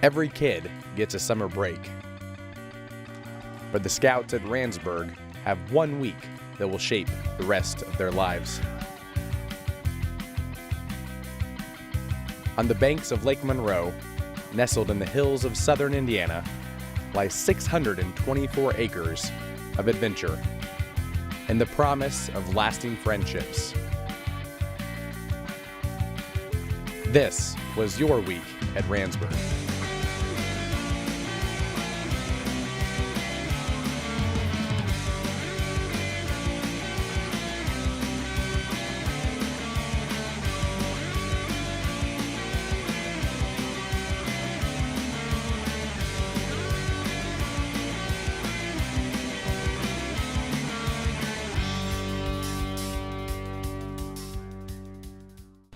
Every kid gets a summer break, but the Scouts at Ransburg have 1 week that will shape the rest of their lives. On the banks of Lake Monroe, nestled in the hills of southern Indiana, lies 624 acres of adventure and the promise of lasting friendships. This was your week at Ransburg.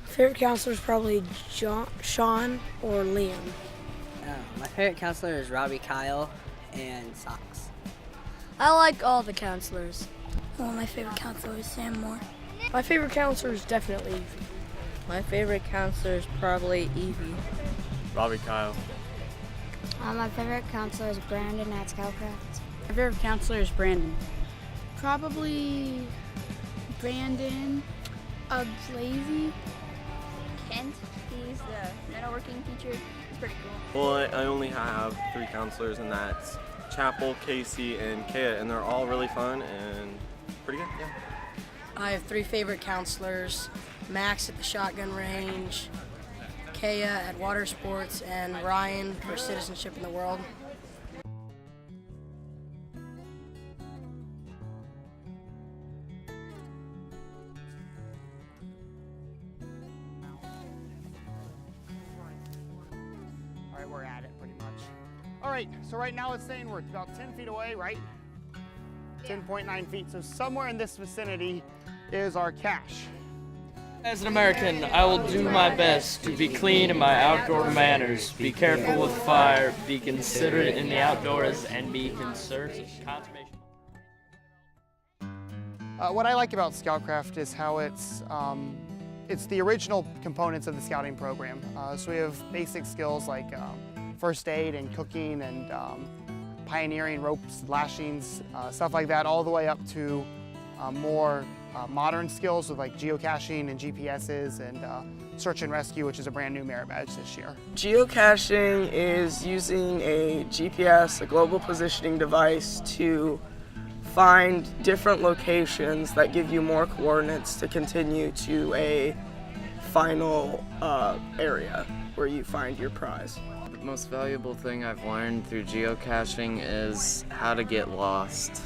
Favorite counselor is probably Sean or Liam. My favorite counselor is Robbie, Kyle, and Socks. I like all the counselors. Well, my favorite counselor is Sam Moore. My favorite counselor is definitely Evie. My favorite counselor is probably Evie. Robbie, Kyle. My favorite counselor is Brandon at Scoutcraft. My favorite counselor is Brandon. Probably Brandon, Lazy. Kent, he's the metalworking teacher. He's pretty cool. Well, I only have 3 counselors, and that's Chapel, Casey, and Kaya, and they're all really fun and pretty good, yeah. I have 3 favorite counselors: Max at the shotgun range, Kaya at water sports, and Ryan for citizenship in the world. We're at it pretty much. All right, so right now it's saying we're about 10 feet away, right? Yeah. 10.9 feet, so somewhere in this vicinity is our cache. As an American, I will do my best to be clean in my outdoor manners, be careful with fire, be considerate in the outdoors, and be conservative. What I like about Scoutcraft is how it's the original components of the scouting program. So we have basic skills like first aid and cooking and pioneering ropes, lashings, stuff like that, all the way up to more modern skills with like geocaching and GPSs and search and rescue, which is a brand new merit badge this year. Geocaching is using a GPS, a global positioning device, to find different locations that give you more coordinates to continue to a final area where you find your prize. The most valuable thing I've learned through geocaching is how to get lost.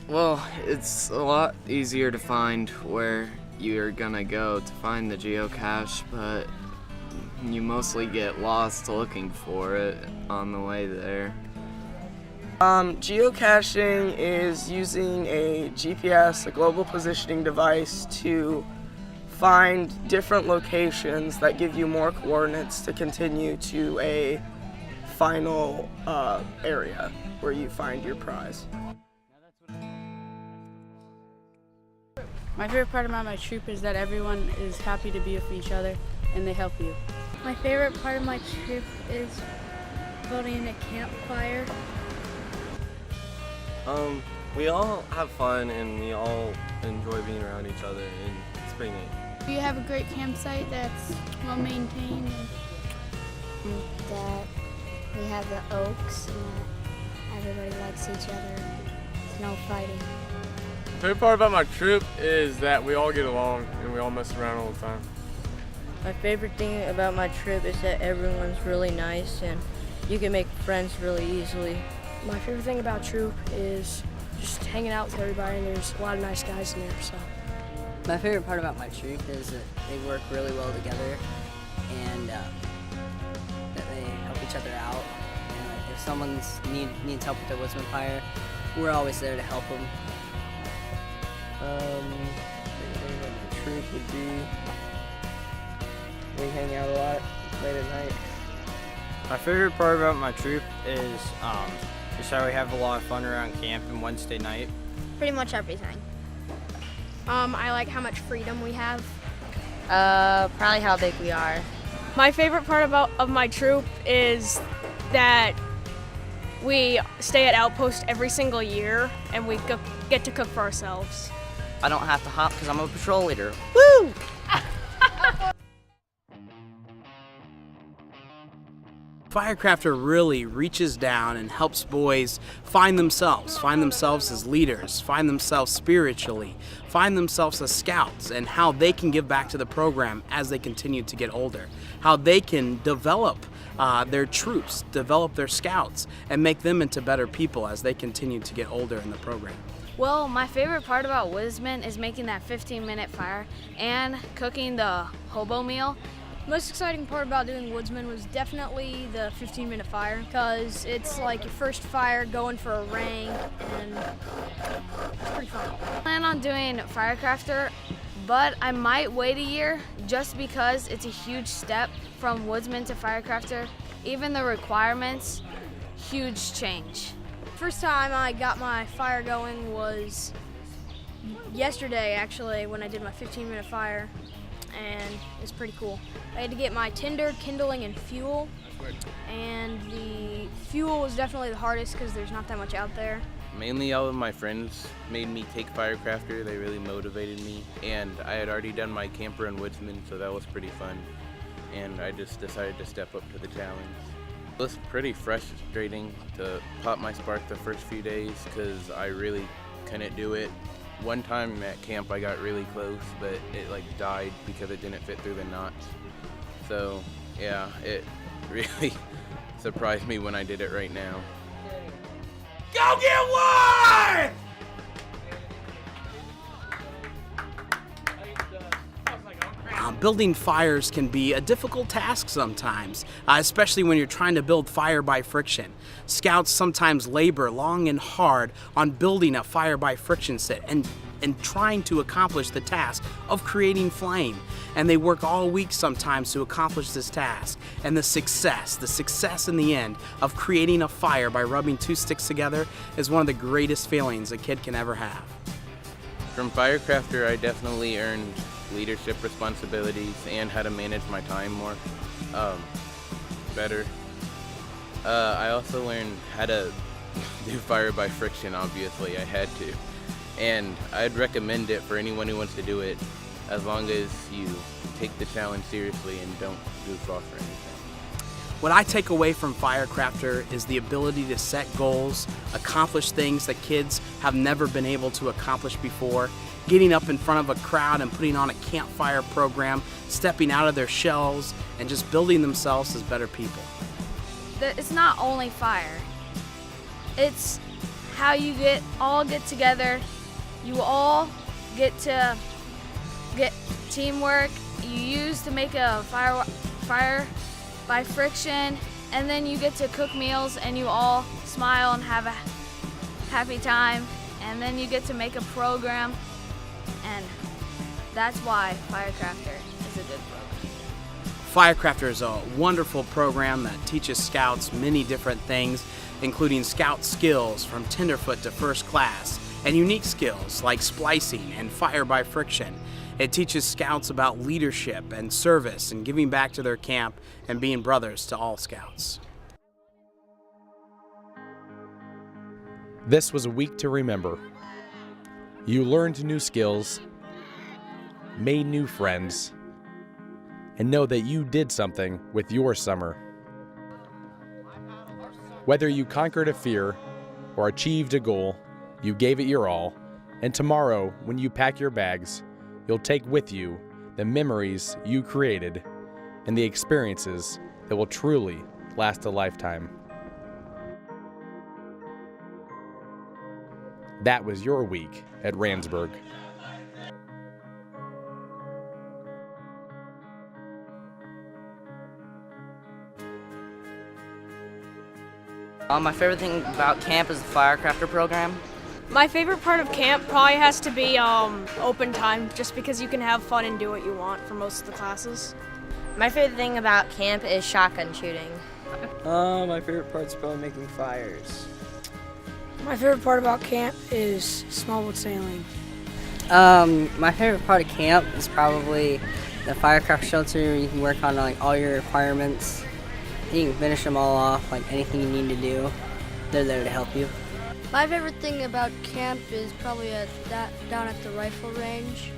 Well, it's a lot easier to find where you're gonna go to find the geocache, but you mostly get lost looking for it on the way there. Geocaching is using a GPS, a global positioning device, to find different locations that give you more coordinates to continue to a final area where you find your prize. My favorite part about my troop is that everyone is happy to be with each other and they help you. My favorite part of my troop is building a campfire. We all have fun and we all enjoy being around each other, and it's pretty neat. we have a great campsite that's well maintained. And that we have the oaks and that everybody likes each other. There's no fighting. The favorite part about my troop is that we all get along and we all mess around all the time. My favorite thing about my trip is that everyone's really nice and you can make friends really easily. My favorite thing about troop is just hanging out with everybody, and there's a lot of nice guys in there. So My favorite part about my troop is that they work really well together and that they help each other out. And like, if someone needs help with their woodsman fire, we're always there to help them. The troop would be we hang out a lot late at night. My favorite part about my troop is just how we have a lot of fun around camp and Wednesday night. Pretty much everything. I like how much freedom we have. Probably how big we are. My favorite part of my troop is that we stay at outpost every single year and we get to cook for ourselves. I don't have to hop because I'm a patrol leader. Woo! Firecrafter really reaches down and helps boys find themselves as leaders, find themselves spiritually, find themselves as scouts, and how they can give back to the program as they continue to get older, how they can develop their troops, develop their scouts, and make them into better people as they continue to get older in the program. Well, my favorite part about Woodsman is making that 15-minute fire and cooking the hobo meal. The most exciting part about doing Woodsman was definitely the 15-minute fire, because it's like your first fire going for a rank, and it's pretty fun. I plan on doing Firecrafter, but I might wait a year just because it's a huge step from Woodsman to Firecrafter. Even the requirements, huge change. First time I got my fire going was yesterday, actually, when I did my 15-minute fire, and it's pretty cool. I had to get my tinder, kindling, and fuel, and the fuel was definitely the hardest because there's not that much out there. Mainly all of my friends made me take Firecrafter. They really motivated me, and I had already done my camper and woodsman, so that was pretty fun, and I just decided to step up to the challenge. It was pretty frustrating to pop my spark the first few days because I really couldn't do it. One time at camp I got really close, but it like died because it didn't fit through the knots. So yeah, it really surprised me when I did it right now. Go get one! Building fires can be a difficult task sometimes, especially when you're trying to build fire by friction. Scouts sometimes labor long and hard on building a fire by friction set and trying to accomplish the task of creating flame. And they work all week sometimes to accomplish this task. And the success in the end of creating a fire by rubbing two sticks together is one of the greatest feelings a kid can ever have. From Firecrafter, I definitely earned leadership responsibilities and how to manage my time more better. I also learned how to do fire by friction, obviously, I had to. And I'd recommend it for anyone who wants to do it, as long as you take the challenge seriously and don't goof off or anything. What I take away from Firecrafter is the ability to set goals, accomplish things that kids have never been able to accomplish before, getting up in front of a crowd and putting on a campfire program, stepping out of their shells, and just building themselves as better people. It's not only fire. It's how you all get together. You all get to get teamwork. You use to make a fire by friction, and then you get to cook meals and you all smile and have a happy time, and then you get to make a program, and that's why Firecrafter is a good program. Firecrafter is a wonderful program that teaches scouts many different things, including scout skills from tenderfoot to first class, and unique skills like splicing and fire by friction. It teaches scouts about leadership and service and giving back to their camp and being brothers to all scouts. This was a week to remember. You learned new skills, made new friends, and know that you did something with your summer. Whether you conquered a fear or achieved a goal, you gave it your all, and tomorrow, when you pack your bags, you'll take with you the memories you created and the experiences that will truly last a lifetime. That was your week at Ransburg. My favorite thing about camp is the Firecrafter program. My favorite part of camp probably has to be open time, just because you can have fun and do what you want for most of the classes. My favorite thing about camp is shotgun shooting. My favorite part's probably making fires. My favorite part about camp is smallwood sailing. My favorite part of camp is probably the firecraft shelter, you can work on like all your requirements. You can finish them all off, like anything you need to do. They're there to help you. My favorite thing about camp is probably down at the rifle range.